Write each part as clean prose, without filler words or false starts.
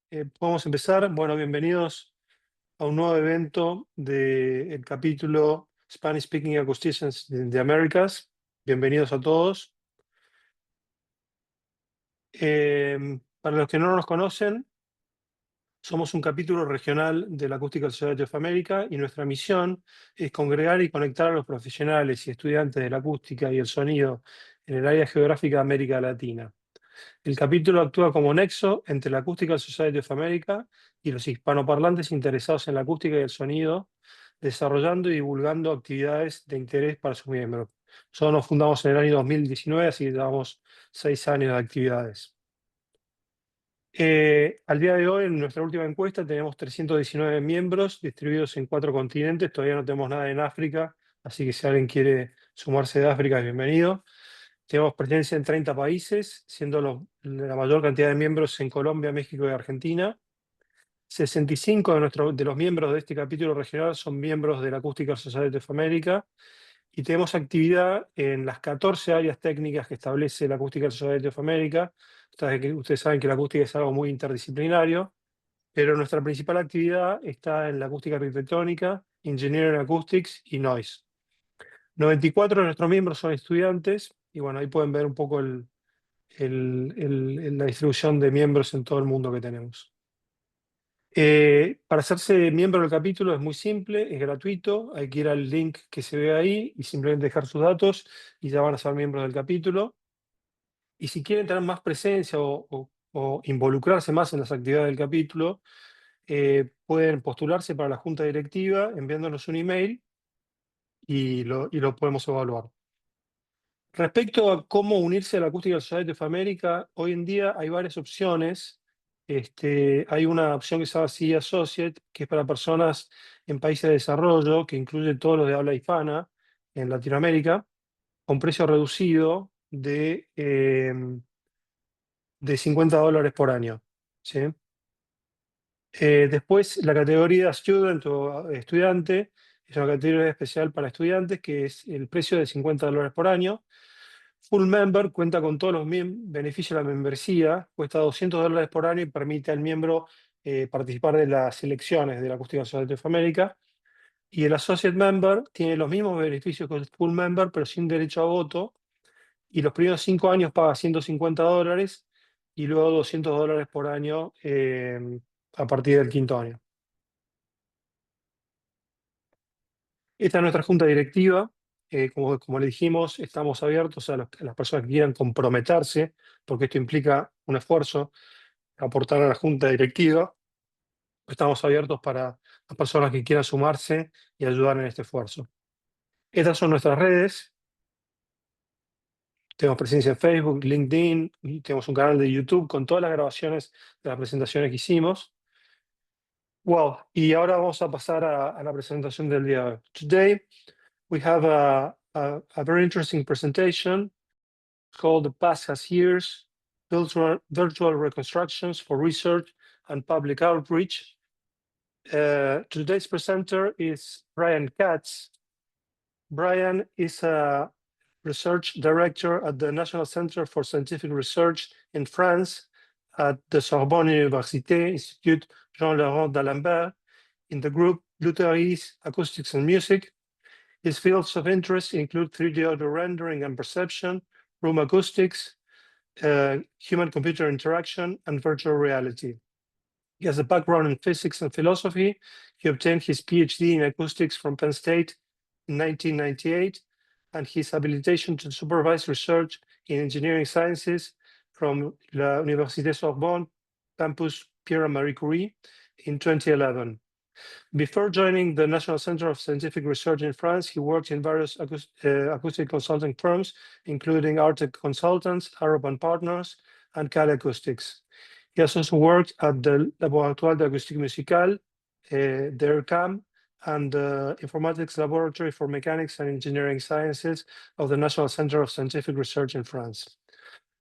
Podemos empezar. Bueno, bienvenidos a un nuevo evento del capítulo Spanish Speaking Acousticians de Americas. Bienvenidos a todos. Para los que no nos conocen, somos un capítulo regional de la Acústica Society of America y nuestra misión es congregar y conectar a los profesionales y estudiantes de la acústica y el sonido en el área geográfica de América Latina. El capítulo actúa como nexo entre la Acústica Society of America y los hispanoparlantes interesados en la acústica y el sonido, desarrollando y divulgando actividades de interés para sus miembros. Nosotros nos fundamos en el año 2019, así que llevamos 6 años de actividades. Al día de hoy, en nuestra última encuesta, tenemos 319 miembros distribuidos en 4 continentes. Todavía no tenemos nada en África, así que si alguien quiere sumarse de África, es bienvenido. Tenemos presencia en 30 países, siendo la mayor cantidad de miembros en Colombia, México y Argentina. 65 de los miembros de este capítulo regional son miembros de la Acústica Society of America y tenemos actividad en las 14 áreas técnicas que establece la Acústica Society of America. Ustedes saben que la acústica es algo muy interdisciplinario, pero nuestra principal actividad está en la acústica arquitectónica, Engineering Acoustics y Noise. 94 de nuestros miembros son estudiantes y bueno, ahí pueden ver un poco la distribución de miembros en todo el mundo que tenemos. Para hacerse miembro del capítulo es muy simple, es gratuito, hay que ir al link que se ve ahí y simplemente dejar sus datos y ya van a ser miembros del capítulo. Y si quieren tener más presencia o involucrarse más en las actividades del capítulo, pueden postularse para la junta directiva enviándonos un email y lo podemos evaluar. Respecto a cómo unirse a la Acústica Society of America, hoy en día hay varias opciones. Hay una opción que se llama CE Associate, que es para personas en países de desarrollo, que incluye todos los de habla hispana en Latinoamérica, con precio reducido de $50 por año. ¿Sí? Después, la categoría Student o estudiante es una categoría especial para estudiantes, que es el precio de $50 por año. Full Member cuenta con todos los beneficios de la membresía, cuesta $200 por año y permite al miembro participar de las selecciones de la Acústica Society of America. Y el Associate Member tiene los mismos beneficios que el Full Member, pero sin derecho a voto. Y los primeros 5 años paga $150 y luego $200 por año a partir del 5.º año. Esta es nuestra junta directiva. Como le dijimos, estamos abiertos a las personas que quieran comprometerse, porque esto implica un esfuerzo, aportar a la junta directiva. Estamos abiertos para las personas que quieran sumarse y ayudar en este esfuerzo. Estas son nuestras redes. Tenemos presencia en Facebook, LinkedIn, y tenemos un canal de YouTube con todas las grabaciones de las presentaciones que hicimos. Wow, y ahora vamos a pasar a la presentación del día de hoy. Today, we have a very interesting presentation called The Past Has Years, Virtual Reconstructions for Research and Public Outreach. Today's presenter is Brian Katz. Brian is a research director at the National Center for Scientific Research in France at the Sorbonne Université Institut Jean-Laurent d'Alembert in the group Lutheries, Acoustics and Music. His fields of interest include 3D audio rendering and perception, room acoustics, human-computer interaction, and virtual reality. He has a background in physics and philosophy. He obtained his PhD in acoustics from Penn State in 1998, and his habilitation to supervise research in engineering sciences from la Université Sorbonne, campus Pierre Marie Curie, in 2011. Before joining the National Center of Scientific Research in France, he worked in various acoustic consulting firms, including Artec Consultants, Arab & Partners, and Cal Acoustics. He has also worked at the Laboratoire d'Acoustique Musicale, DERCAM, and the Informatics Laboratory for Mechanics and Engineering Sciences of the National Center of Scientific Research in France.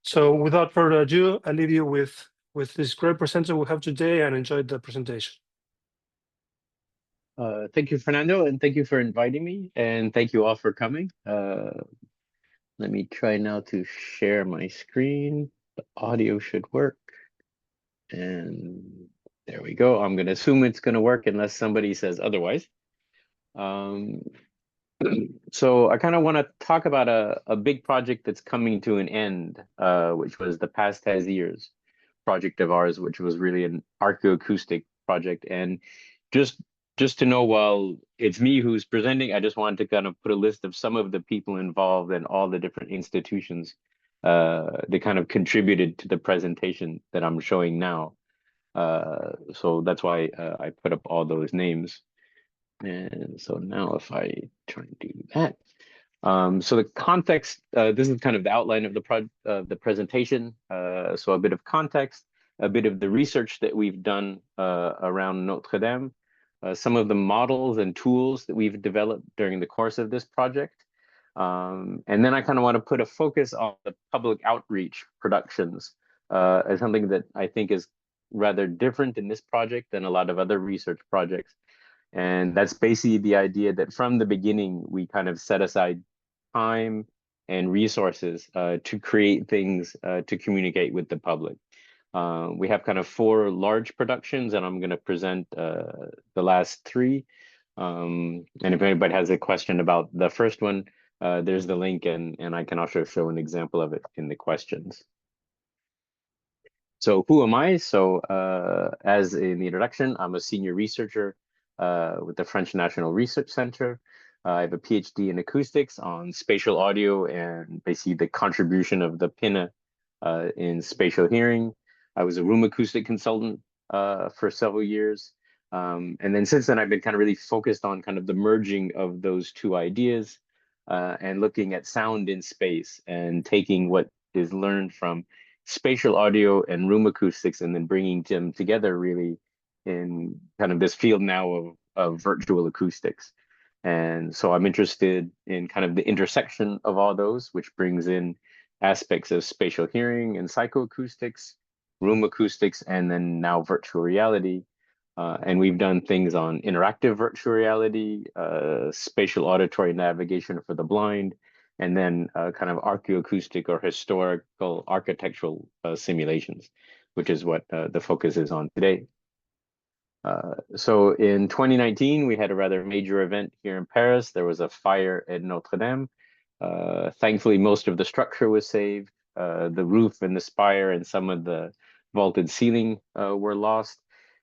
So without further ado, I leave you with this great presenter we have today, and enjoy the presentation. Thank you, Fernando, and thank you for inviting me, and thank you all for coming. Let me try now to share my screen. The audio should work. And we go. I'm going to assume it's going to work unless somebody says otherwise. Um, so I kind of want to talk about a big project that's coming to an end, which was the past 10 years project of ours, which was really an archaeoacoustic project. And just just to know, while it's me who's presenting, I just wanted to kind of put a list of some of the people involved and all the different institutions that kind of contributed to the presentation that I'm showing now. So that's why I put up all those names. And so now if I try and do that. So the context, this is kind of the outline of the presentation. So a bit of context, a bit of the research that we've done around Notre Dame, some of the models and tools that we've developed during the course of this project. And then I kind of want to put a focus on the public outreach productions as something that I think is rather different in this project than a lot of other research projects. And that's basically the idea that from the beginning, we kind of set aside time and resources to create things to communicate with the public. We have kind of 4 large productions, and I'm going to present the last 3. And if anybody has a question about the first one, there's the link, and I can also show an example of it in the questions. So who am I? So as in the introduction, I'm a senior researcher with the French National Research Center. I have a PhD in acoustics on spatial audio and basically the contribution of the pinna in spatial hearing. I was a room acoustic consultant for several years. And then since then, I've been kind of really focused on kind of the merging of those 2 ideas and looking at sound in space and taking what is learned from spatial audio and room acoustics and then bringing them together really in kind of this field now of virtual acoustics. And so I'm interested in kind of the intersection of all those, which brings in aspects of spatial hearing and psychoacoustics, room acoustics, and then now virtual reality. And we've done things on interactive virtual reality, spatial auditory navigation for the blind, and then kind of archaeoacoustic or historical architectural simulations, which is what the focus is on today. So in 2019, we had a rather major event here in Paris. There was a fire at Notre Dame. Thankfully, most of the structure was saved. The roof and the spire and some of the vaulted ceiling were lost.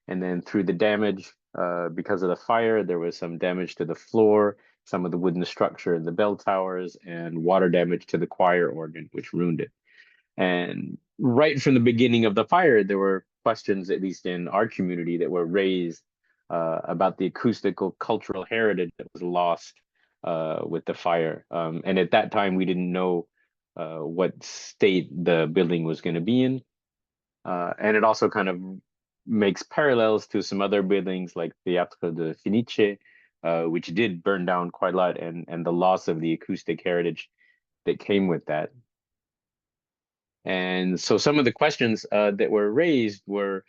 And then through the damage, because of the fire, there was some damage to the floor, some of the wooden structure in the bell towers, and water damage to the choir organ, which ruined it. And right from the beginning of the fire, there were questions, at least in our community, that were raised about the acoustical cultural heritage that was lost with the fire. And at that time, we didn't know what state the building was going to be in. And it also kind of makes parallels to some other buildings like the Théâtre de Finiche, which did burn down quite a lot, and the loss of the acoustic heritage that came with that. And so some of the questions that were raised were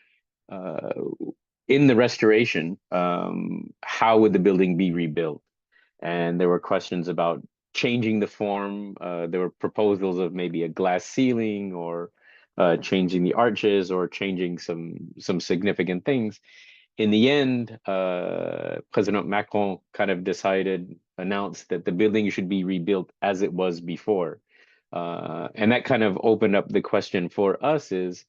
in the restoration, how would the building be rebuilt? And there were questions about changing the form. There were proposals of maybe a glass ceiling or changing the arches or changing some significant things. In the end, President Macron kind of announced that the building should be rebuilt as it was before. And that kind of opened up the question for us is,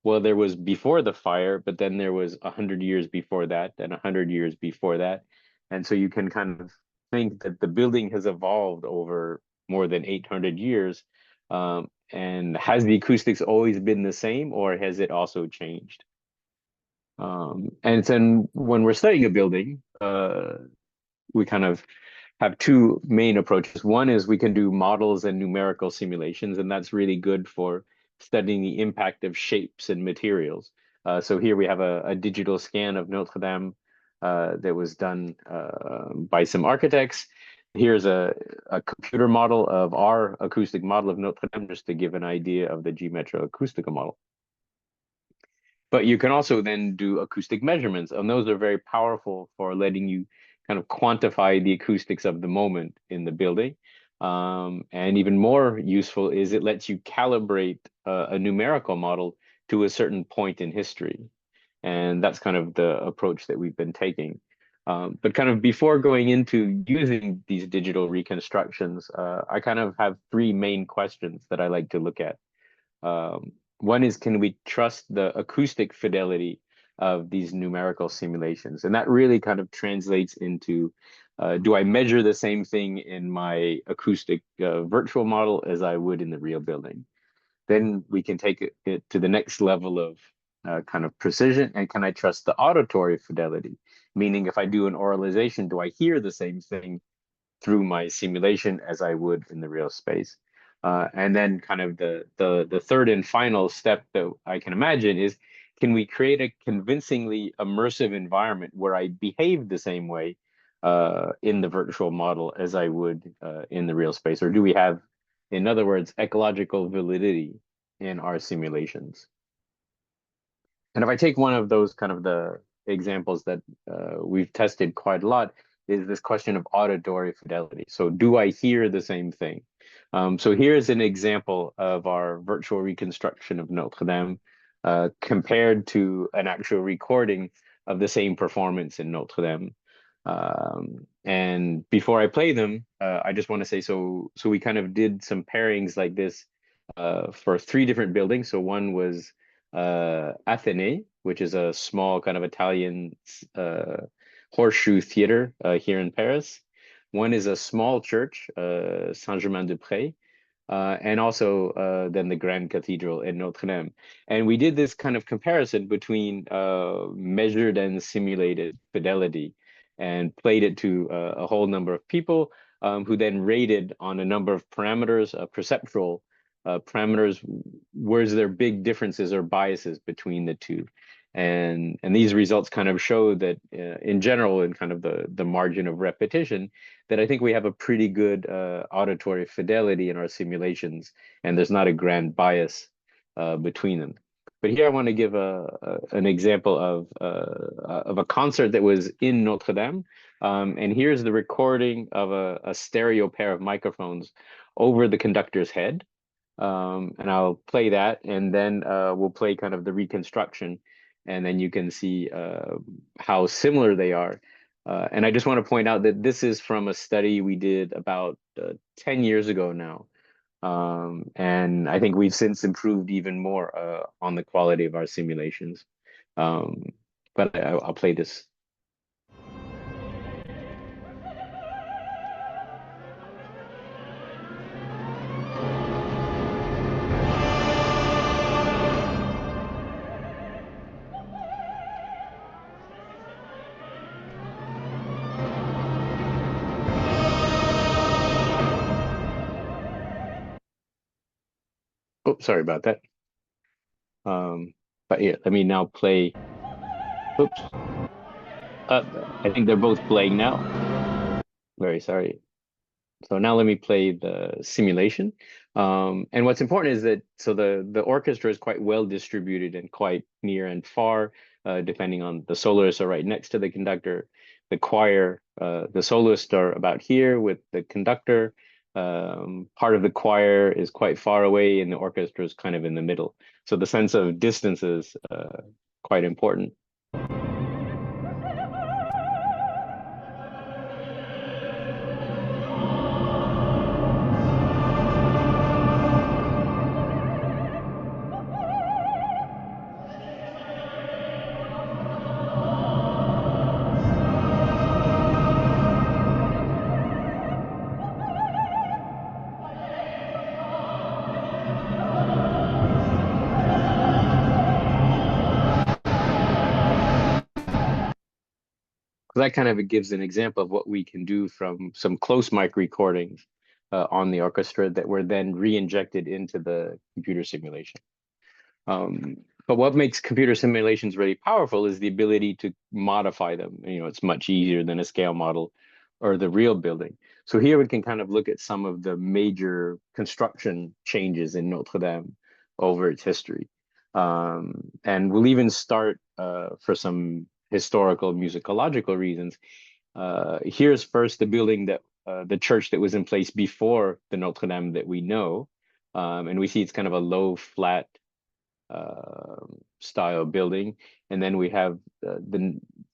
well, there was before the fire, but then there was 100 years before that, and 100 years before that. And so you can kind of think that the building has evolved over more than 800 years. And has the acoustics always been the same, or has it also changed? And then when we're studying a building, we kind of have 2 main approaches. One is we can do models and numerical simulations, and that's really good for studying the impact of shapes and materials. So here we have a digital scan of Notre Dame that was done by some architects. Here's a computer model of our acoustic model of Notre Dame, just to give an idea of the Geometria Acoustica model. But you can also then do acoustic measurements, and those are very powerful for letting you kind of quantify the acoustics of the moment in the building. And even more useful is it lets you calibrate a numerical model to a certain point in history. And that's kind of the approach that we've been taking. But kind of before going into using these digital reconstructions, I kind of have three main questions that I like to look at. One is, can we trust the acoustic fidelity of these numerical simulations? And that really kind of translates into, do I measure the same thing in my acoustic virtual model as I would in the real building? Then we can take it to the next level of kind of precision. And can I trust the auditory fidelity? Meaning, if I do an oralization, do I hear the same thing through my simulation as I would in the real space? And then kind of the third and final step that I can imagine is, can we create a convincingly immersive environment where I behave the same way in the virtual model as I would in the real space? Or do we have, in other words, ecological validity in our simulations? And if I take one of those kind of the examples that we've tested quite a lot, is this question of auditory fidelity. So do I hear the same thing? So here's an example of our virtual reconstruction of Notre Dame compared to an actual recording of the same performance in Notre Dame. And before I play them, I just want to say, so we kind of did some pairings like this for three different buildings. So one was Athénée, which is a small kind of Italian horseshoe theater here in Paris. One is a small church, Saint-Germain-des-Prés, and also then the Grand Cathedral in Notre Dame. And we did this kind of comparison between measured and simulated fidelity and played it to a whole number of people who then rated on a number of parameters, perceptual parameters, where's there big differences or biases between the two. And these results kind of show that in general, in kind of the margin of repetition, that I think we have a pretty good auditory fidelity in our simulations, and there's not a grand bias between them. But here I want to give an example of a concert that was in Notre Dame. And here's the recording of a stereo pair of microphones over the conductor's head. And I'll play that, and then we'll play kind of the reconstruction, and then you can see how similar they are. And I just want to point out that this is from a study we did about 10 years ago now. And I think we've since improved even more on the quality of our simulations. But I'll play this. Oh, sorry about that. But yeah, let me now play. Oops. I think they're both playing now. Very sorry. So now let me play the simulation. And what's important is that, so the orchestra is quite well distributed and quite near and far, depending on the soloists are right next to the conductor. The choir, the soloists are about here with the conductor. Part of the choir is quite far away, and the orchestra is kind of in the middle. So the sense of distance is quite important. That kind of gives an example of what we can do from some close mic recordings on the orchestra that were then re-injected into the computer simulation. But what makes computer simulations really powerful is the ability to modify them. You know, it's much easier than a scale model or the real building. So here we can kind of look at some of the major construction changes in Notre Dame over its history. And we'll even start for some historical musicological reasons. Here's first the building that the church that was in place before the Notre Dame that we know. And we see it's kind of a low, flat style building. And then we have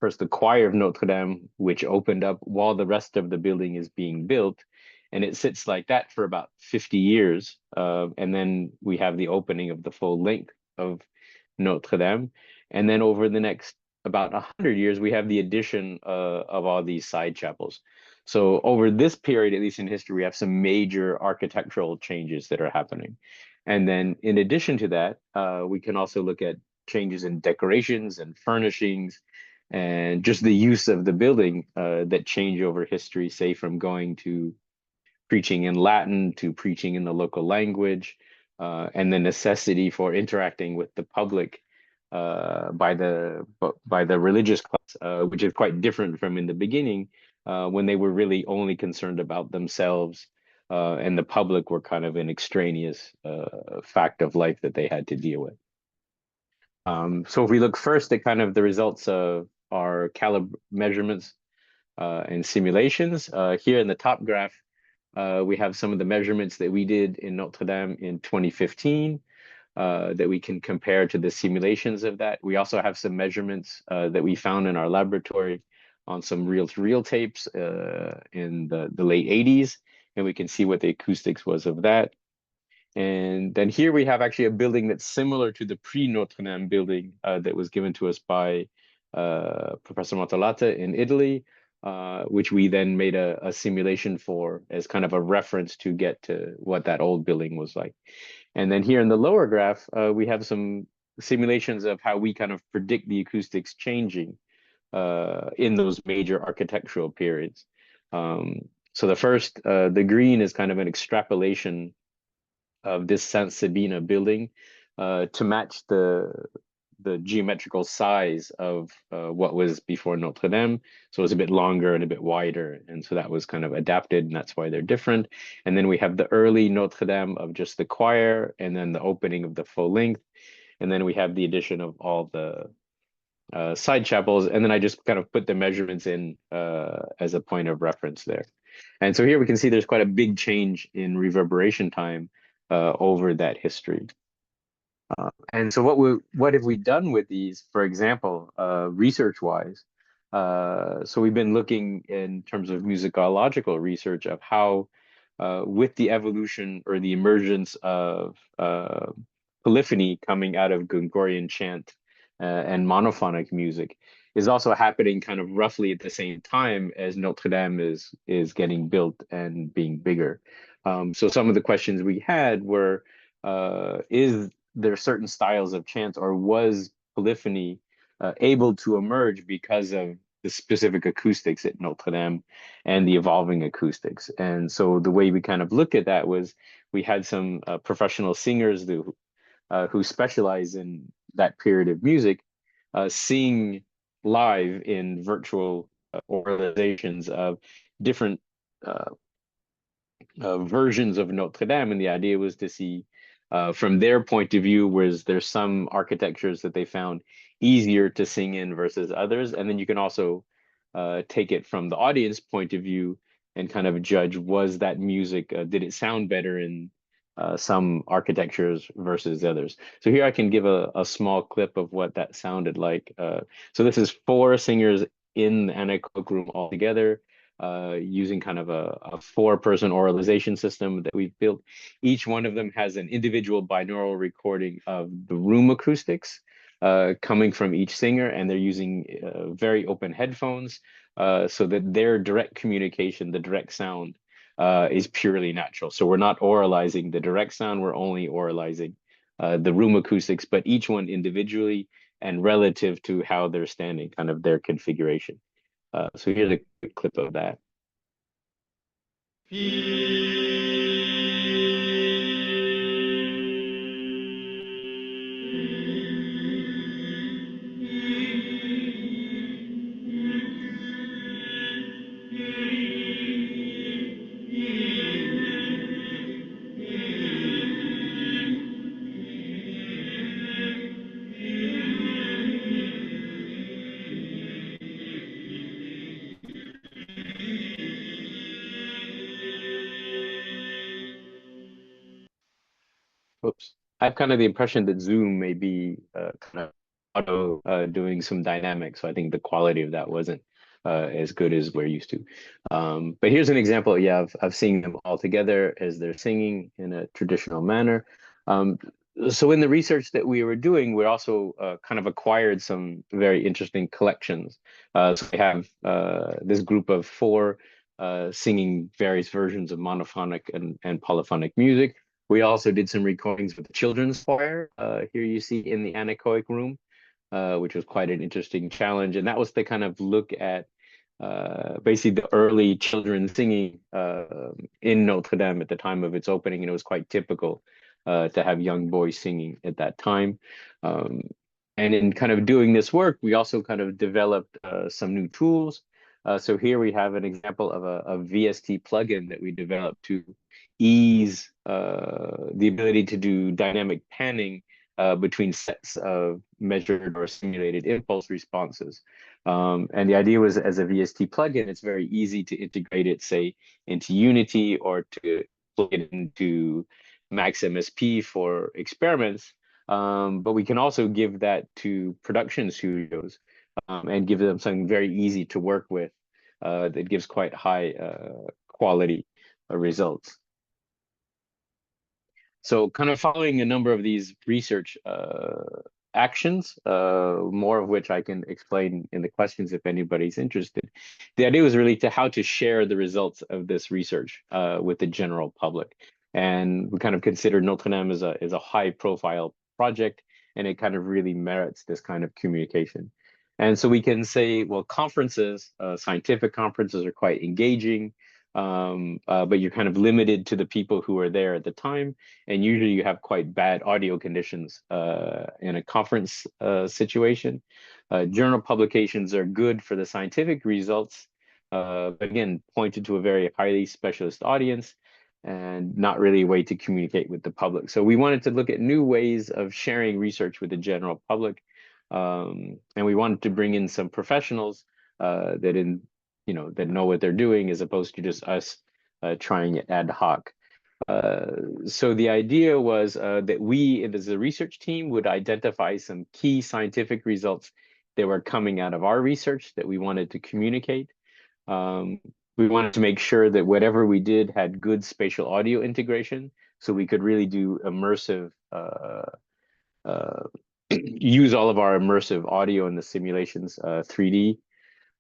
first the choir of Notre Dame, which opened up while the rest of the building is being built. And it sits like that for about 50 years. And then we have the opening of the full length of Notre Dame. And then over the next about 100 years, we have the addition of all these side chapels. So over this period, at least in history, we have some major architectural changes that are happening. And then in addition to that, we can also look at changes in decorations and furnishings and just the use of the building that change over history, say from going to preaching in Latin to preaching in the local language, and the necessity for interacting with the public by the religious class, which is quite different from in the beginning, when they were really only concerned about themselves, and the public were kind of an extraneous fact of life that they had to deal with. So if we look first at kind of the results of our caliber measurements and simulations, here in the top graph, we have some of the measurements that we did in Notre Dame in 2015 that we can compare to the simulations of that. We also have some measurements that we found in our laboratory on some reel-to-reel tapes in the late 80s, and we can see what the acoustics was of that. And then here we have actually a building that's similar to the pre-Notre Dame building that was given to us by Professor Montolata in Italy, which we then made a simulation for as kind of a reference to get to what that old building was like. And then here in the lower graph, we have some simulations of how we kind of predict the acoustics changing in those major architectural periods. So the first, the green is kind of an extrapolation of this Saint Sabina building to match the geometrical size of what was before Notre Dame. So it was a bit longer and a bit wider. And so that was kind of adapted, and that's why they're different. And then we have the early Notre Dame of just the choir, and then the opening of the full length. And then we have the addition of all the side chapels. And then I just kind of put the measurements in as a point of reference there. And so here we can see there's quite a big change in reverberation time over that history. And so what have we done with these, for example, research-wise? So we've been looking in terms of musicological research of how, with the evolution or the emergence of polyphony coming out of Gregorian chant and monophonic music, is also happening kind of roughly at the same time as Notre Dame is getting built and being bigger. So some of the questions we had were, is there certain styles of chant, or was polyphony able to emerge because of the specific acoustics at Notre Dame and the evolving acoustics? And so the way we kind of looked at that was we had some professional singers who specialize in that period of music sing live in virtual organizations of different versions of Notre Dame, and the idea was to see from their point of view, was there's some architectures that they found easier to sing in versus others, and then you can also take it from the audience point of view and kind of judge, was that music, did it sound better in some architectures versus others? So here I can give a small clip of what that sounded like. So this is 4 singers in the anechoic room all together, using kind of a 4-person oralization system that we've built. Each one of them has an individual binaural recording of the room acoustics coming from each singer, and they're using very open headphones so that their direct communication, the direct sound, is purely natural. So we're not oralizing the direct sound, we're only oralizing the room acoustics, but each one individually and relative to how they're standing, kind of their configuration. So here's a quick clip of that. Oops. I have kind of the impression that Zoom may be kind of auto doing some dynamics. So I think the quality of that wasn't as good as we're used to. But here's an example, yeah, of seeing them all together as they're singing in a traditional manner. Um, so in the research that we were doing, we also kind of acquired some very interesting collections. So we have this group of four singing various versions of monophonic and polyphonic music. We also did some recordings with the children's choir. Here you see in the anechoic room, which was quite an interesting challenge. And that was to kind of look at basically the early children singing in Notre Dame at the time of its opening. And it was quite typical to have young boys singing at that time. Um, and in kind of doing this work, we also kind of developed some new tools. So here we have an example of a VST plugin that we developed to ease the ability to do dynamic panning between sets of measured or simulated impulse responses. And the idea was, as a VST plugin, it's very easy to integrate it, say, into Unity or to plug it into Max MSP for experiments. But we can also give that to production studios and give them something very easy to work with that gives quite high quality results. So kind of following a number of these research actions, more of which I can explain in the questions if anybody's interested. The idea was really to how to share the results of this research with the general public. And we kind of consider Notre Dame as a high profile project, and it kind of really merits this kind of communication. And so we can say, well, conferences, scientific conferences are quite engaging, but you're kind of limited to the people who are there at the time. And usually you have quite bad audio conditions in a conference situation. Journal publications are good for the scientific results, but again, pointed to a very highly specialist audience and not really a way to communicate with the public. So we wanted to look at new ways of sharing research with the general public. And we wanted to bring in some professionals that know what they're doing, as opposed to just us trying it ad hoc. So the idea was that we, as a research team, would identify some key scientific results that were coming out of our research that we wanted to communicate. Um, we wanted to make sure that whatever we did had good spatial audio integration, so we could really do immersive, uh, use all of our immersive audio in the simulations, 3D.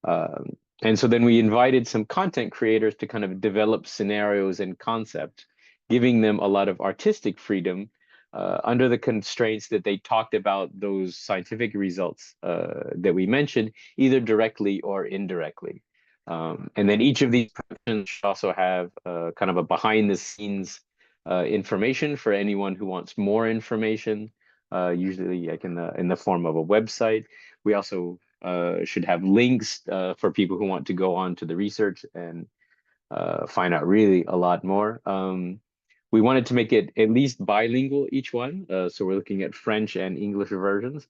Um, and so then we invited some content creators to kind of develop scenarios and concepts, giving them a lot of artistic freedom under the constraints that they talked about those scientific results that we mentioned, either directly or indirectly. And then each of these productions should also have kind of a behind the scenes information for anyone who wants more information, usually like in the form of a website. We also should have links for people who want to go on to the research and find out really a lot more. We wanted to make it at least bilingual, each one. So we're looking at French and English versions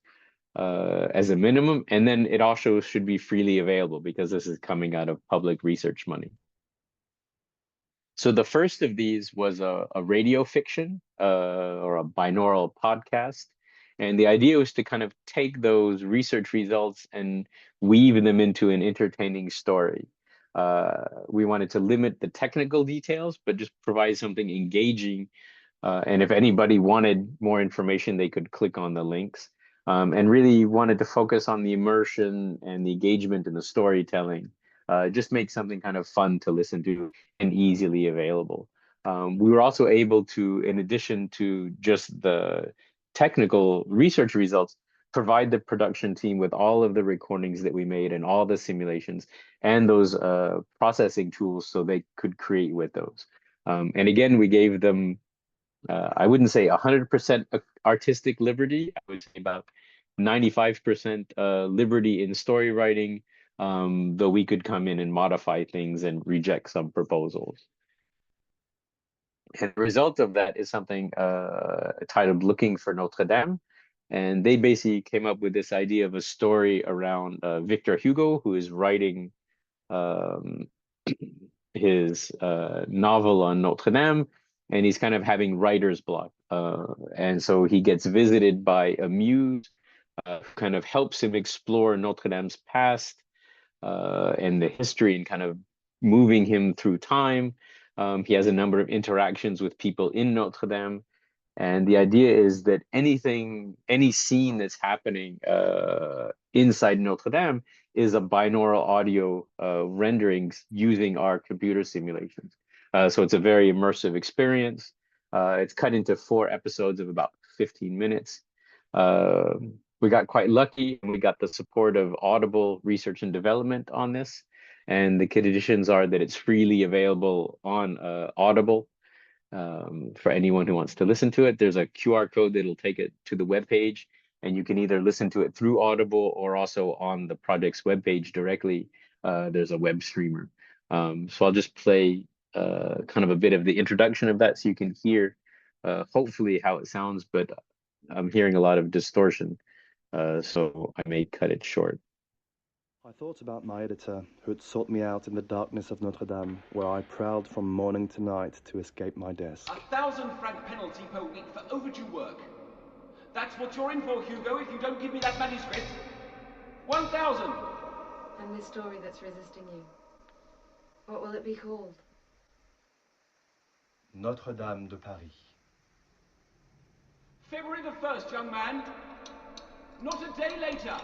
as a minimum. And then it also should be freely available because this is coming out of public research money. So the first of these was a radio fiction or a binaural podcast. And the idea was to kind of take those research results and weave them into an entertaining story. We wanted to limit the technical details, but just provide something engaging. And if anybody wanted more information, they could click on the links. And really wanted to focus on the immersion and the engagement and the storytelling. Just make something kind of fun to listen to and easily available. We were also able to, in addition to just the technical research results, provide the production team with all of the recordings that we made and all the simulations and those processing tools so they could create with those. And again, we gave them, I wouldn't say 100% artistic liberty. I would say about 95% liberty in story writing, though we could come in and modify things and reject some proposals. And the result of that is something titled Looking for Notre Dame. And they basically came up with this idea of a story around Victor Hugo, who is writing um, his novel on Notre Dame. and he's kind of having writer's block. And so he gets visited by a muse who kind of helps him explore Notre Dame's past and the history and kind of moving him through time. He has a number of interactions with people in Notre Dame. And the idea is that any scene that's happening inside Notre Dame is a binaural audio renderings using our computer simulations. So it's a very immersive experience. It's cut into 4 episodes of about 15 minutes. We got quite lucky and we got the support of Audible Research and Development on this. And the conditions are that it's freely available on Audible for anyone who wants to listen to it. There's a QR code that'll take it to the webpage, and you can either listen to it through Audible or also on the project's webpage directly. There's a web streamer. So I'll just play kind of a bit of the introduction of that so you can hear hopefully how it sounds, but I'm hearing a lot of distortion, so I may cut it short. I thought about my editor, who had sought me out in the darkness of Notre Dame, where I prowled from morning to night to escape my desk. 1,000-franc penalty per week for overdue work. That's what you're in for, Hugo, if you don't give me that manuscript. 1,000! And this story that's resisting you, what will it be called? Notre Dame de Paris. February the 1st, young man. Not a day later.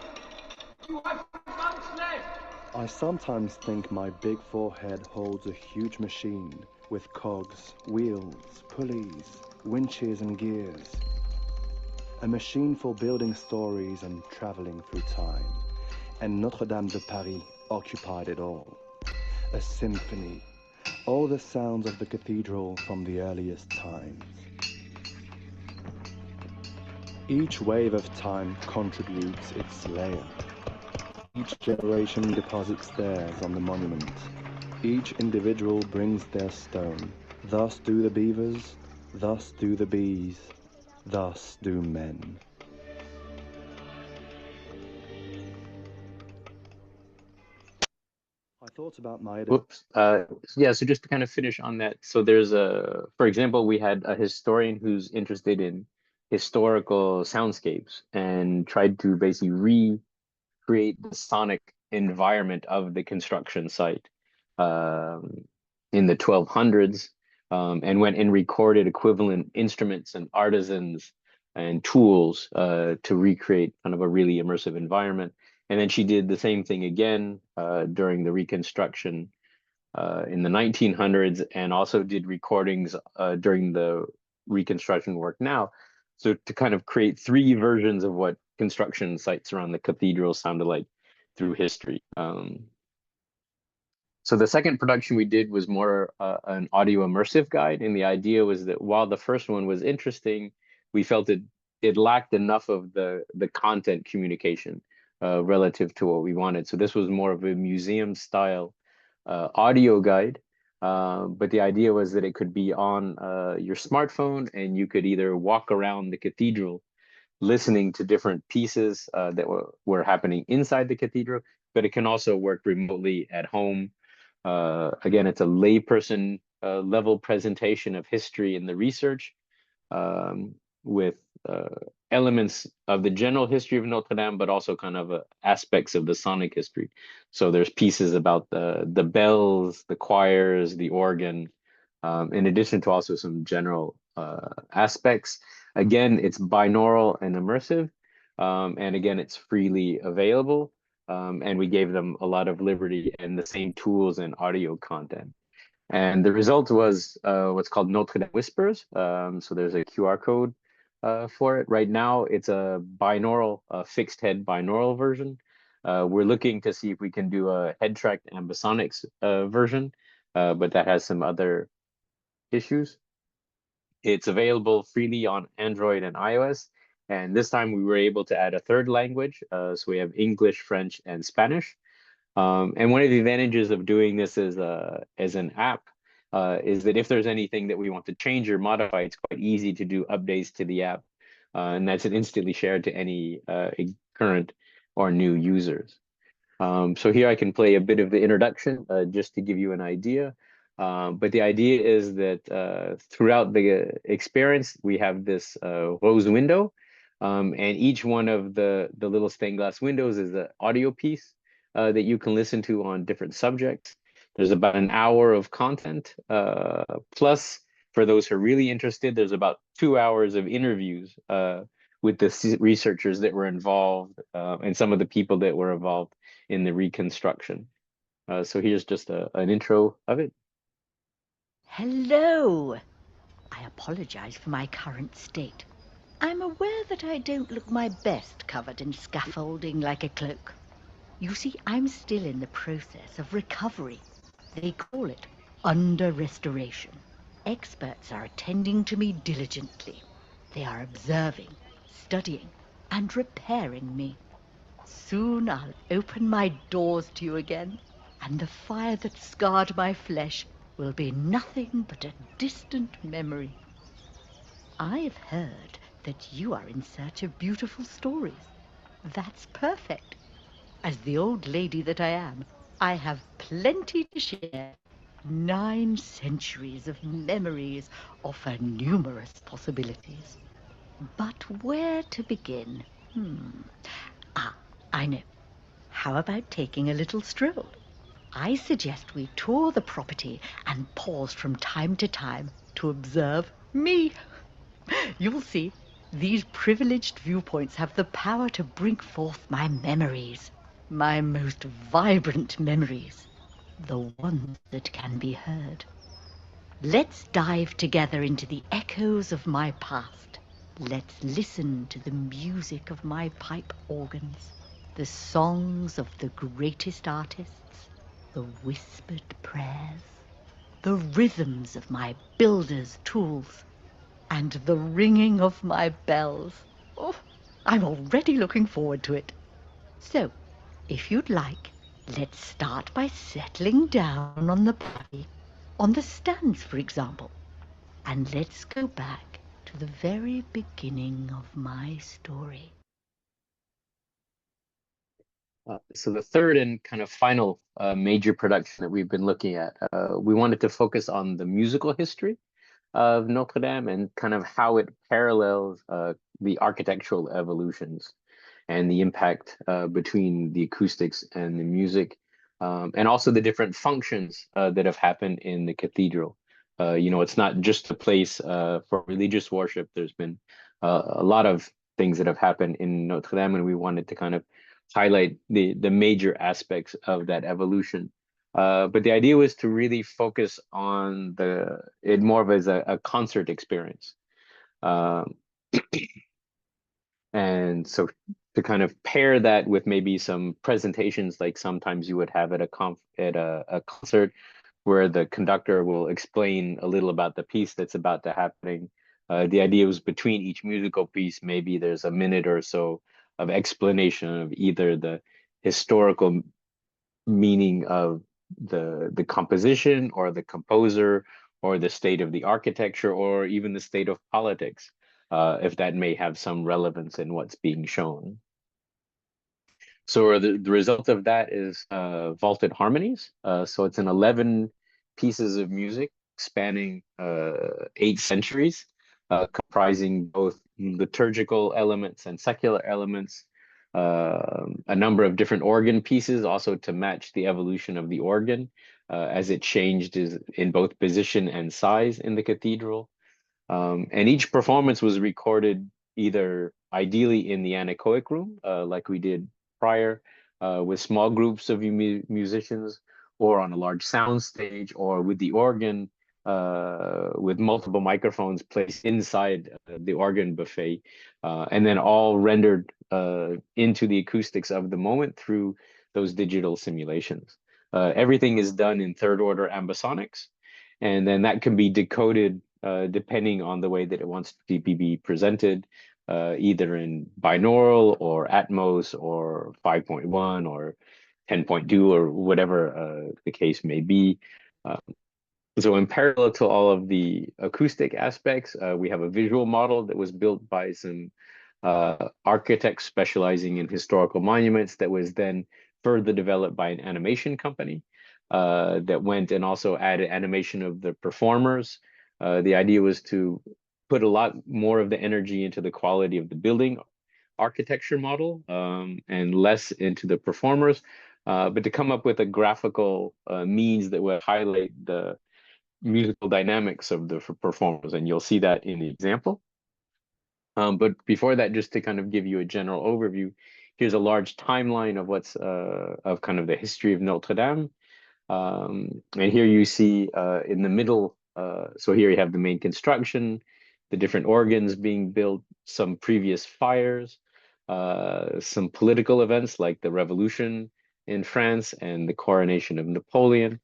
You have 5 months left. I sometimes think my big forehead holds a huge machine with cogs, wheels, pulleys, winches and gears. A machine for building stories and traveling through time. And Notre Dame de Paris occupied it all. A symphony. All the sounds of the cathedral from the earliest times. Each wave of time contributes its layer. Each generation deposits theirs on the monument. Each individual brings their stone. Thus do the beavers, thus do the bees, thus do men. I thought about my editor. Whoops. Yeah, so just to kind of finish on that. So there's for example, we had a historian who's interested in historical soundscapes and tried to basically recreate the sonic environment of the construction site in the 1200s, and went and recorded equivalent instruments and artisans and tools to recreate kind of a really immersive environment. And then she did the same thing again during the Reconstruction in the 1900s, and also did recordings during the Reconstruction work now. So to kind of create 3 versions of what construction sites around the cathedral sounded like through history. So the second production we did was more an audio immersive guide, and the idea was that while the first one was interesting, we felt it lacked enough of the content communication relative to what we wanted. So this was more of a museum style audio guide, but the idea was that it could be on your smartphone, and you could either walk around the cathedral listening to different pieces that were happening inside the cathedral, but it can also work remotely at home. Again, it's a layperson level presentation of history and the research, with elements of the general history of Notre Dame, but also kind of aspects of the sonic history. So there's pieces about the bells, the choirs, the organ, in addition to also some general aspects. Again, it's binaural and immersive, and again, it's freely available, and we gave them a lot of liberty and the same tools and audio content. And the result was what's called Notre Dame Whispers. So there's a QR code for it. Right now, it's a binaural, fixed head binaural version. We're looking to see if we can do a head tracked ambisonics version, but that has some other issues. It's available freely on Android and iOS. And this time we were able to add a 3rd language. So we have English, French, and Spanish. And one of the advantages of doing this as an app is that if there's anything that we want to change or modify, it's quite easy to do updates to the app. And that's instantly shared to any current or new users. So here I can play a bit of the introduction just to give you an idea. But the idea is that throughout the experience, we have this rose window, and each one of the little stained glass windows is an audio piece that you can listen to on different subjects. There's about an hour of content, plus for those who are really interested, there's about 2 hours of interviews with the researchers that were involved and some of the people that were involved in the reconstruction. So here's just an intro of it. Hello. I apologize for my current state. I'm aware that I don't look my best covered in scaffolding like a cloak. You see, I'm still in the process of recovery. They call it under restoration. Experts are attending to me diligently. They are observing, studying, and repairing me. Soon I'll open my doors to you again, and the fire that scarred my flesh will be nothing but a distant memory. I've heard that you are in search of beautiful stories. That's perfect. As the old lady that I am, I have plenty to share. 9 centuries of memories offer numerous possibilities. But where to begin? I know. How about taking a little stroll? I suggest we tour the property and pause from time to time to observe me. You'll see, these privileged viewpoints have the power to bring forth my memories, my most vibrant memories, the ones that can be heard. Let's dive together into the echoes of my past. Let's listen to the music of my pipe organs, the songs of the greatest artists, the whispered prayers, the rhythms of my builder's tools, and the ringing of my bells. Oh, I'm already looking forward to it. So, if you'd like, let's start by settling down on the party, on the stands, for example, and let's go back to the very beginning of my story. So the third and kind of final major production that we've been looking at, we wanted to focus on the musical history of Notre Dame and kind of how it parallels the architectural evolutions and the impact between the acoustics and the music, and also the different functions that have happened in the cathedral. It's not just a place for religious worship. There's been a lot of things that have happened in Notre Dame, and we wanted to kind of highlight the major aspects of that evolution. But the idea was to really focus on it more of as a concert experience. And so to kind of pair that with maybe some presentations, like sometimes you would have at a concert where the conductor will explain a little about the piece that's about to happening. The idea was between each musical piece, maybe there's a minute or so of explanation of either the historical meaning of the composition or the composer or the state of the architecture or even the state of politics, if that may have some relevance in what's being shown. So the result of that is vaulted harmonies. So it's an 11 pieces of music spanning 8 centuries, comprising both liturgical elements and secular elements, a number of different organ pieces also to match the evolution of the organ as it changed in both position and size in the cathedral. And each performance was recorded either ideally in the anechoic room, like we did prior, with small groups of musicians, or on a large sound stage, or with the organ, with multiple microphones placed inside the organ buffet, and then all rendered into the acoustics of the moment through those digital simulations. Everything is done in third order ambisonics, and then that can be decoded depending on the way that it wants to be presented, either in binaural or Atmos or 5.1 or 10.2 or whatever the case may be. So in parallel to all of the acoustic aspects, we have a visual model that was built by some architects specializing in historical monuments that was then further developed by an animation company. that went and also added animation of the performers. The idea was to put a lot more of the energy into the quality of the building architecture model, and less into the performers, but to come up with a graphical means that would highlight the musical dynamics of the performers. And you'll see that in the example. But before that, just to kind of give you a general overview, here's a large timeline of what's of kind of the history of Notre Dame. And here you see in the middle, so here you have the main construction, the different organs being built, some previous fires, some political events like the revolution in France and the coronation of Napoleon.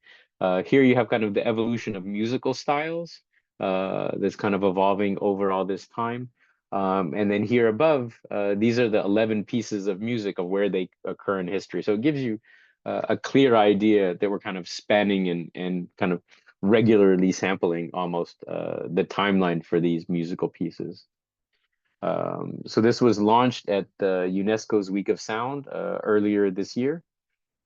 Here you have kind of the evolution of musical styles that's kind of evolving over all this time. And then here above, these are the 11 pieces of music of where they occur in history. So it gives you a clear idea that we're kind of spanning and kind of regularly sampling almost the timeline for these musical pieces. So this was launched at the UNESCO's Week of Sound earlier this year,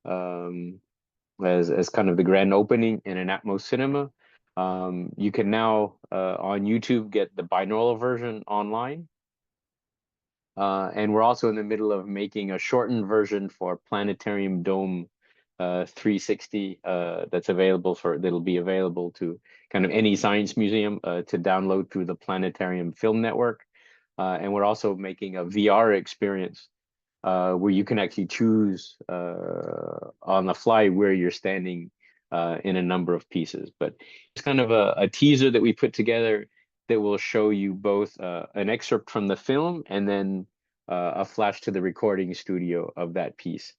as kind of the grand opening in an Atmos cinema. You can now on YouTube get the binaural version online. And we're also in the middle of making a shortened version for Planetarium Dome 360 that'll be available to kind of any science museum to download through the Planetarium Film Network. And we're also making a VR experience where you can actually choose on the fly where you're standing in a number of pieces. But it's kind of a teaser that we put together that will show you both an excerpt from the film and then a flash to the recording studio of that piece.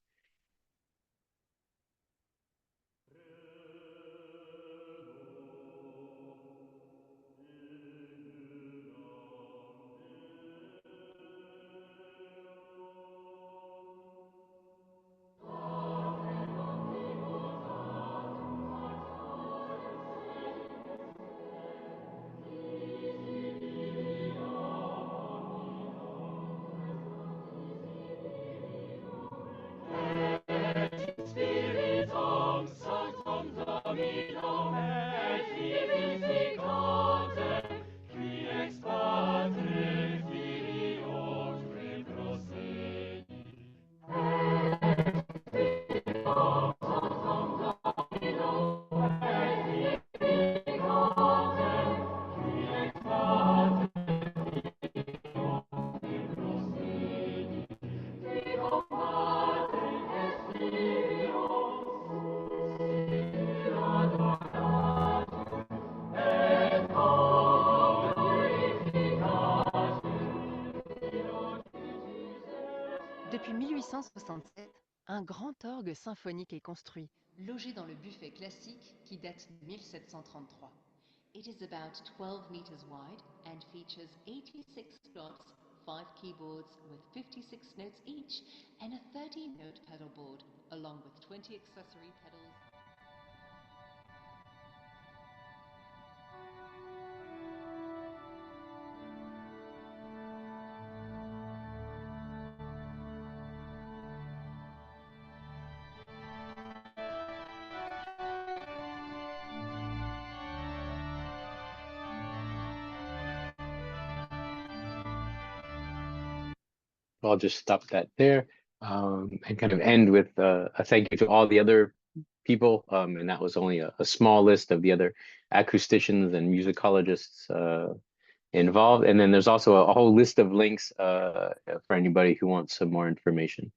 Depuis 1867, un grand orgue symphonique est construit, Logé dans le buffet classique qui date de 1733. It is about 12 meters wide and features 86 knobs, 5 keyboards with 56 notes each, and a 30-note pedal board, along with 20 accessory pedals. I'll just stop that there and kind of end with a thank you to all the other people. And that was only a small list of the other acousticians and musicologists involved. And then there's also a whole list of links for anybody who wants some more information.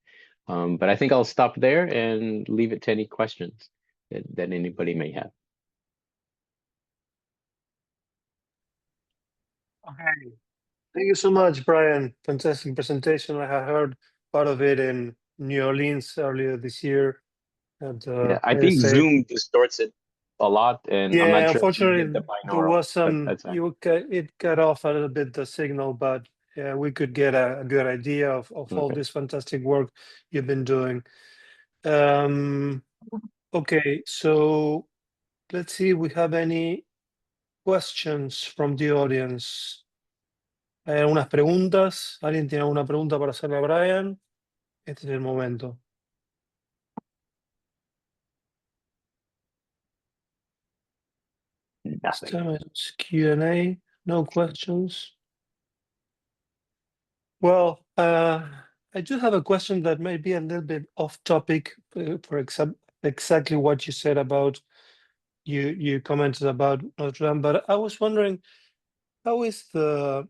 But I think I'll stop there and leave it to any questions that anybody may have. Okay. Thank you so much, Brian. Fantastic presentation. I have heard part of it in New Orleans earlier this year. And Yeah, I think Zoom distorts it a lot, and I'm yeah, not sure if you get unfortunately, the there binaural, was but some, that's fine. it cut off a little bit the signal, but yeah, we could get a good idea of all Okay. this fantastic work you've been doing. Okay, so let's see if we have any questions from the audience. ¿Hay algunas preguntas? ¿Alguien tiene alguna pregunta para hacerle a Brian? Este es el momento. nothing. Time it's Q&A, no questions. Well, I do have a question that may be a little bit off topic for exactly what you said about you commented about Notre Dame, but I was wondering how is the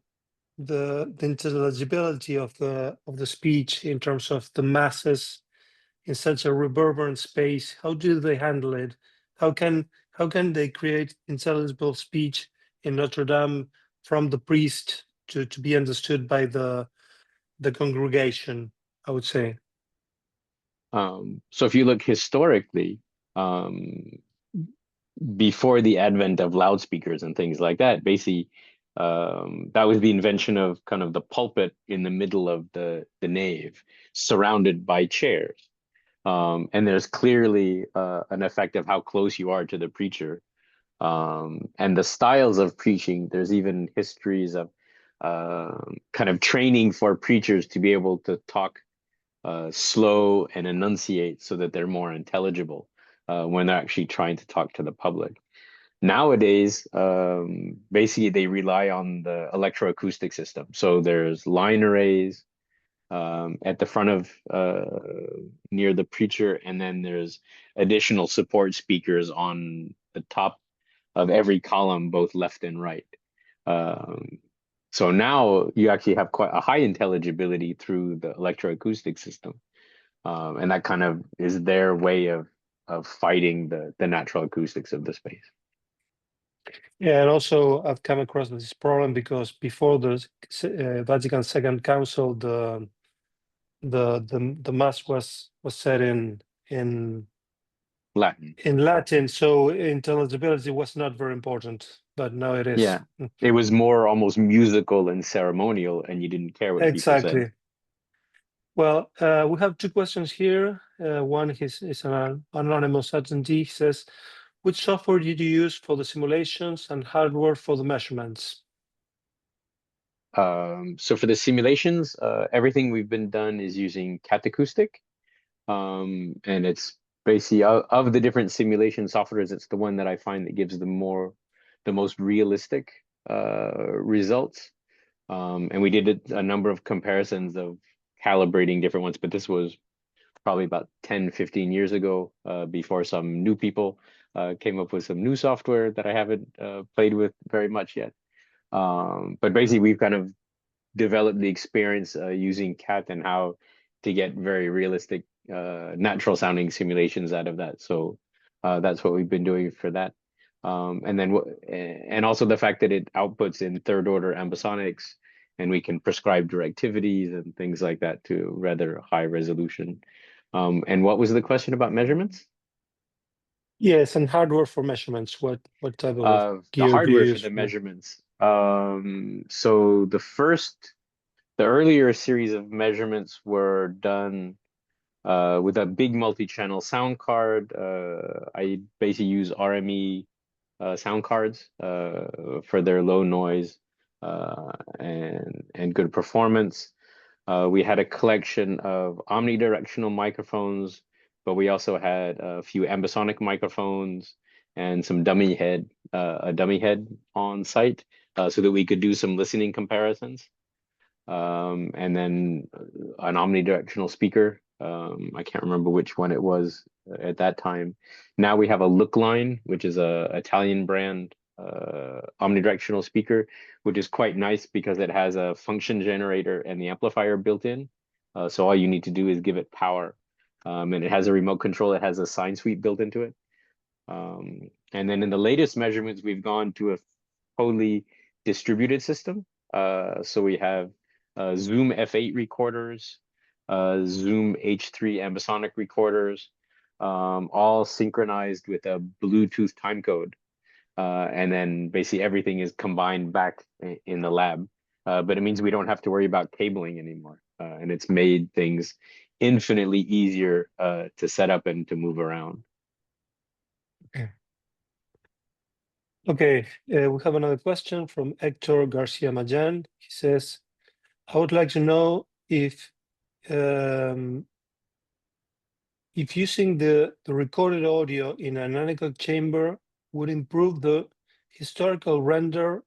intelligibility of the speech in terms of the masses in such a reverberant space? How do they handle it? How can they create intelligible speech in Notre Dame from the priest to be understood by the congregation, I would say? So if you look historically, before the advent of loudspeakers and things like that, basically, that was the invention of kind of the pulpit in the middle of the nave, surrounded by chairs. And there's clearly an effect of how close you are to the preacher. And the styles of preaching, there's even histories of kind of training for preachers to be able to talk slow and enunciate so that they're more intelligible when they're actually trying to talk to the public. Nowadays, basically they rely on the electroacoustic system. So there's line arrays at the front of near the preacher, and then there's additional support speakers on the top of every column, both left and right. So now you actually have quite a high intelligibility through the electroacoustic system. And that kind of is their way of fighting the natural acoustics of the space. Yeah, and also I've come across this problem because before the Vatican Second Council, the mass was said in Latin. Latin, so intelligibility was not very important, but now it is. Yeah, it was more almost musical and ceremonial, and you didn't care what people said. Exactly. Well, we have two questions here. One is an anonymous attendee. He says, which software did you use for the simulations and hardware for the measurements? So for the simulations, everything we've been done is using Katz acoustic. And it's basically of the different simulation softwares, it's the one that I find that gives the most realistic results. And we did a number of comparisons of calibrating different ones, but this was probably about 10, 15 years ago, before some new people came up with some new software that I haven't played with very much yet. But basically, we've kind of developed the experience using Katz and how to get very realistic, natural sounding simulations out of that. So that's what we've been doing for that. And also the fact that it outputs in third order ambisonics, and we can prescribe directivities and things like that to rather high resolution. And what was the question about measurements? Yes, and hardware for measurements. What type of The gear do you hardware for use? the measurements. So the earlier series of measurements were done with a big multi-channel sound card. I basically use RME sound cards for their low noise and good performance. We had a collection of omnidirectional microphones, but we also had a few ambisonic microphones and some a dummy head on site, so that we could do some listening comparisons. And then an omnidirectional speaker. I can't remember which one it was at that time. Now we have a Look Line, which is a Italian brand omnidirectional speaker, which is quite nice because it has a function generator and the amplifier built in. So all you need to do is give it power. And it has a remote control. It has a sine sweep built into it. And then in the latest measurements, we've gone to a totally distributed system. So we have Zoom F8 recorders, Zoom H3 ambisonic recorders, all synchronized with a Bluetooth timecode. And then basically everything is combined back in the lab. But it means we don't have to worry about cabling anymore. And it's made things infinitely easier to set up and to move around. Okay, we have another question from Hector Garcia Majan. He says, I would like to know if using the recorded audio in an anechoic chamber would improve the historical render,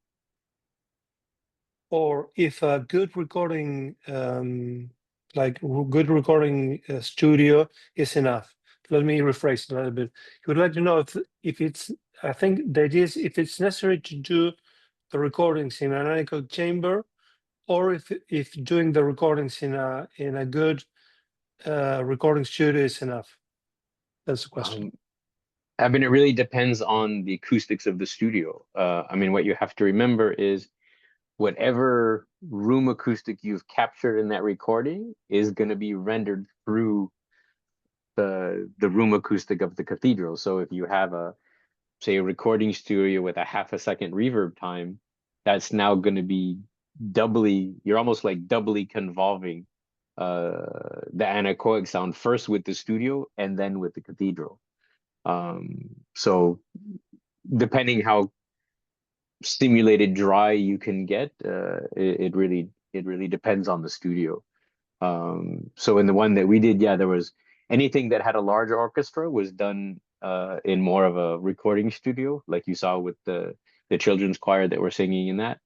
or if a good recording, good recording studio is enough. Let me rephrase it a little bit. You would like to know if it's, I think the idea is if it's necessary to do the recordings in an anechoic chamber, or if doing the recordings in a good recording studio is enough. That's the question. I mean, it really depends on the acoustics of the studio. I mean, what you have to remember is whatever room acoustic you've captured in that recording is going to be rendered through the room acoustic of the cathedral. So if you have say a recording studio with a half a second reverb time, that's now going to be you're almost like doubly convolving the anechoic sound first with the studio and then with the cathedral. So depending how stimulated dry you can get, it really depends on the studio. So in the one that we did, yeah, there was anything that had a larger orchestra was done in more of a recording studio, like you saw with the children's choir that were singing in that.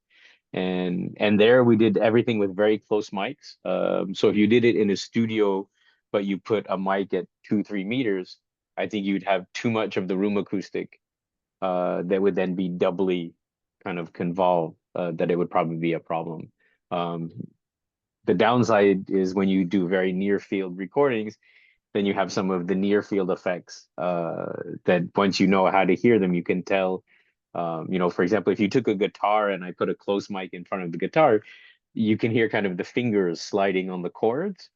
And there we did everything with very close mics. So if you did it in a studio, but you put a mic at 2-3 meters, I think you'd have too much of the room acoustic that would then be doubly kind of convolved, that it would probably be a problem. The downside is when you do very near field recordings, then you have some of the near field effects that once you know how to hear them, you can tell. For example, if you took a guitar and I put a close mic in front of the guitar, you can hear kind of the fingers sliding on the chords,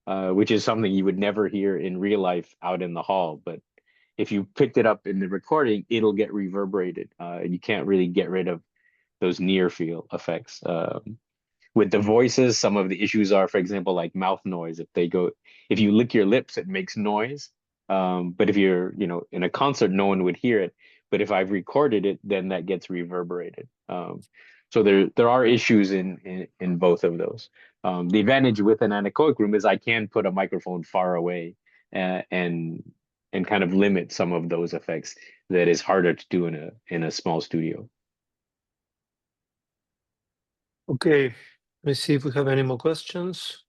which is something you would never hear in real life out in the hall. But if you picked it up in the recording, it'll get reverberated. You can't really get rid of those near field effects. With the voices, some of the issues are, for example, like mouth noise. If you lick your lips, it makes noise. But if you're, in a concert, no one would hear it. But if I've recorded it, then that gets reverberated. So there are issues in both of those. The advantage with an anechoic room is I can put a microphone far away and kind of limit some of those effects that is harder to do in a small studio. Okay, let me see if we have any more questions.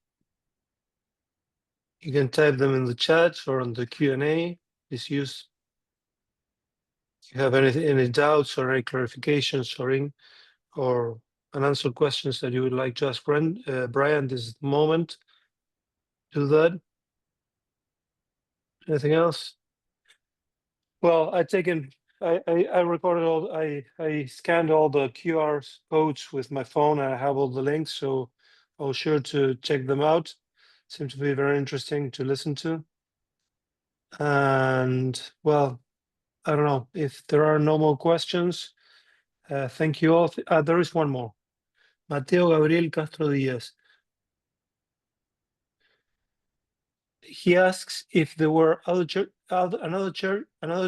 You can type them in the chat or on the Q&A. If you have any doubts or any clarifications or unanswered questions that you would like to ask Brian, this is the moment. Do that. Anything else? Well, I recorded I scanned all the QR codes with my phone, and I have all the links, so I'll sure to check them out. Seem to be very interesting to listen to. And well, I don't know if there are no more questions. Thank you all. There is one more. Mateo Gabriel Castro Diaz. He asks if there were another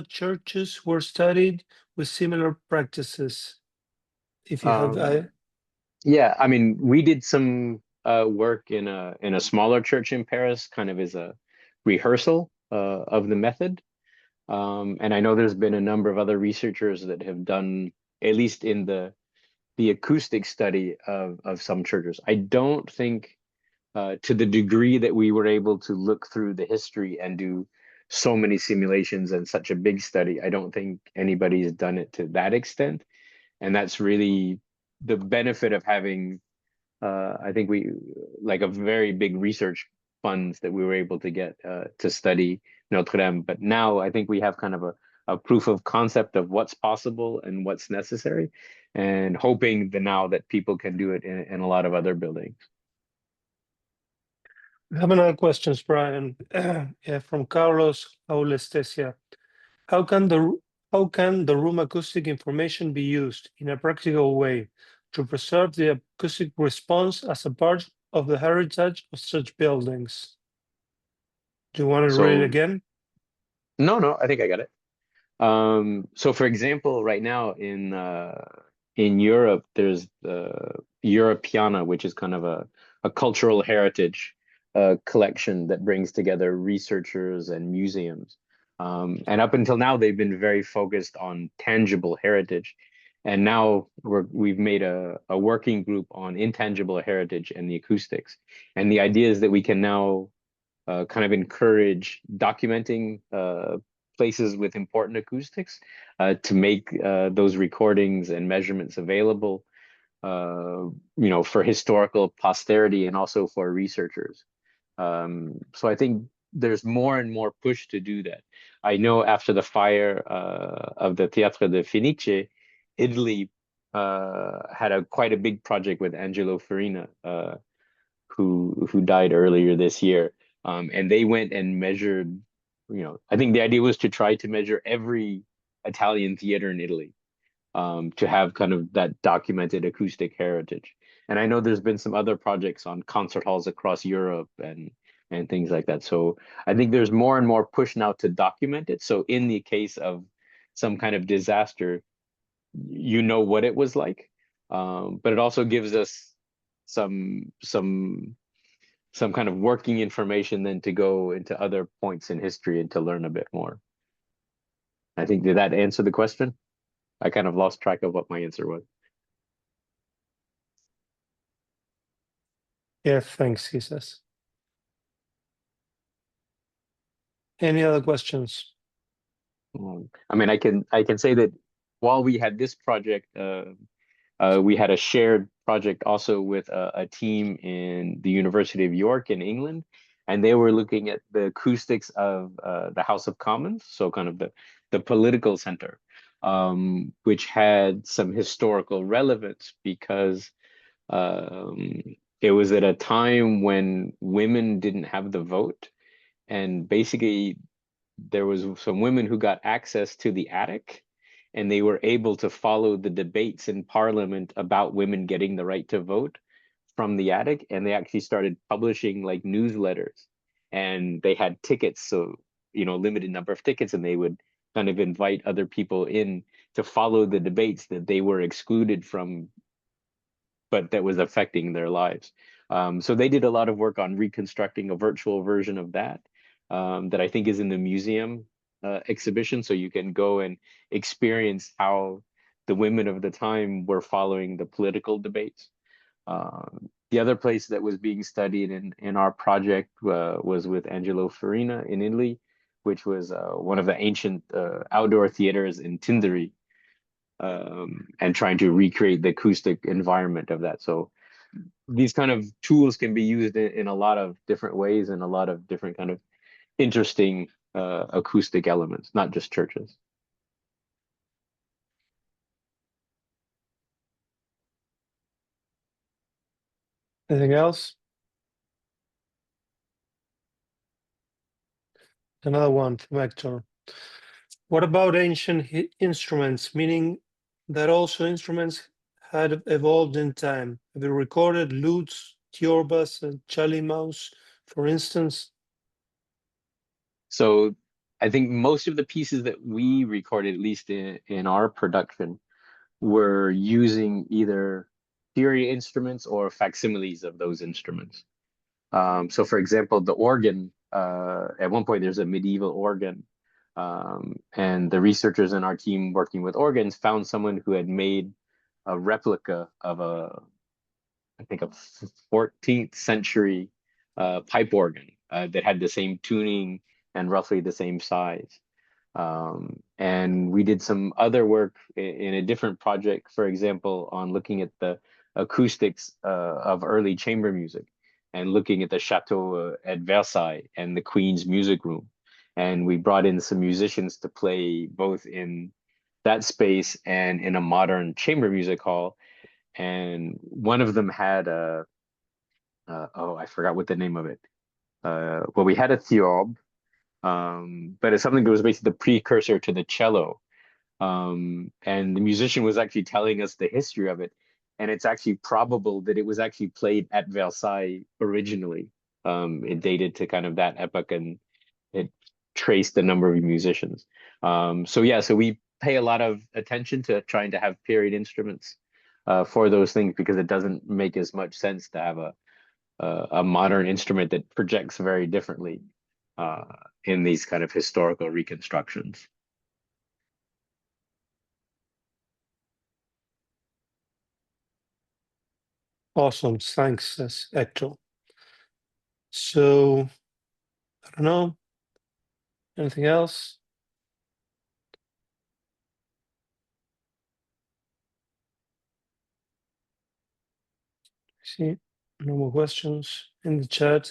churches were studied with similar practices. If you have, Yeah, I mean, we did some work in a smaller church in Paris, kind of as a rehearsal of the method. And I know there's been a number of other researchers that have done, at least in the acoustic study of some churches. I don't think to the degree that we were able to look through the history and do so many simulations and such a big study, I don't think anybody's done it to that extent. And that's really the benefit of having, I think we like a very big research funds that we were able to get to study Notre Dame. But now I think we have kind of a proof of concept of what's possible and what's necessary, and hoping now that people can do it in a lot of other buildings. we have another question, Brian, from Carlos Aulestesia. How can the room acoustic information be used in a practical way to preserve the acoustic response as a part of the heritage of such buildings? Do you want to read it again? No, I think I got it. So for example, right now in Europe, there's the Europeana, which is kind of a cultural heritage collection that brings together researchers and museums. And up until now, they've been very focused on tangible heritage. And now we've made a working group on intangible heritage and the acoustics. And the idea is that we can now kind of encourage documenting places with important acoustics to make those recordings and measurements available, for historical posterity and also for researchers. So I think there's more and more push to do that. I know after the fire of the Teatro de Fenice, Italy had quite a big project with Angelo Farina, who died earlier this year. And they went and measured, I think the idea was to try to measure every Italian theater in Italy, to have kind of that documented acoustic heritage. And I know there's been some other projects on concert halls across Europe and things like that. So I think there's more and more push now to document it. So in the case of some kind of disaster, you know what it was like. But it also gives us some kind of working information then to go into other points in history and to learn a bit more. I think, did that answer the question? I kind of lost track of what my answer was. Yeah, thanks, he says. Any other questions? I mean, I can say that while we had this project, we had a shared project also with a team in the University of York in England, and they were looking at the acoustics of the House of Commons, so kind of the political center, which had some historical relevance because it was at a time when women didn't have the vote, and basically there was some women who got access to the attic, and they were able to follow the debates in Parliament about women getting the right to vote from the attic. And they actually started publishing like newsletters, and they had tickets, so limited number of tickets, and they would kind of invite other people in to follow the debates that they were excluded from, but that was affecting their lives. So they did a lot of work on reconstructing a virtual version of that, that I think is in the museum exhibition. So you can go and experience how the women of the time were following the political debates. The other place that was being studied in our project was with Angelo Farina in Italy, which was one of the ancient outdoor theaters in Tindari, and trying to recreate the acoustic environment of that. So these kind of tools can be used in a lot of different ways and a lot of different kind of interesting acoustic elements, not just churches. Anything else? Another one from Hector. What about ancient instruments, meaning that also instruments had evolved in time? Have you recorded lutes, tiobas, and chalimaus, for instance? So I think most of the pieces that we recorded, at least in our production, were using either theory instruments or facsimiles of those instruments. So for example, the organ, at one point there's a medieval organ, and the researchers in our team working with organs found someone who had made a replica of I think a 14th century pipe organ that had the same tuning and roughly the same size. And we did some other work in a different project, for example, on looking at the acoustics of early chamber music and looking at the Chateau at Versailles and the Queen's Music Room. And we brought in some musicians to play both in that space and in a modern chamber music hall. And one of them had I forgot what the name of it. Well, we had a theorbe, but it's something that was basically the precursor to the cello. And the musician was actually telling us the history of it. And it's actually probable that it was actually played at Versailles originally. It dated to kind of that epoch, and it traced the number of musicians. So yeah, so we pay a lot of attention to trying to have period instruments for those things, because it doesn't make as much sense to have a modern instrument that projects very differently in these kind of historical reconstructions. Awesome. Thanks, says Hector. So, I don't know. Anything else? See, no more questions in the chat.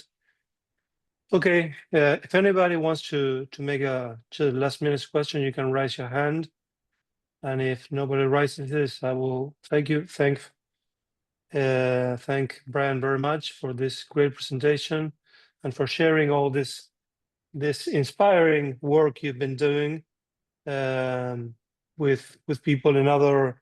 Okay, if anybody wants to make a last minute question, you can raise your hand. And if nobody raises this, I will thank Brian very much for this great presentation and for sharing all this inspiring work you've been doing with people in other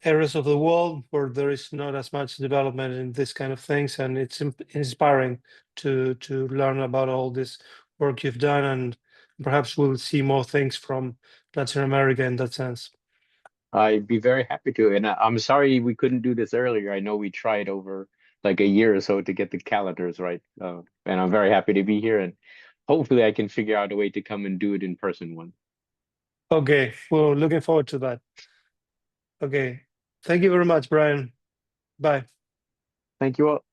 areas of the world where there is not as much development in this kind of things, and it's inspiring to learn about all this work you've done, and perhaps we'll see more things from Latin America in that sense. I'd be very happy to. And I'm sorry we couldn't do this earlier. I know we tried over like a year or so to get the calendars right. And I'm very happy to be here. And hopefully I can figure out a way to come and do it in person one. Okay, well, looking forward to that. Okay, thank you very much, Brian. Bye. Thank you all.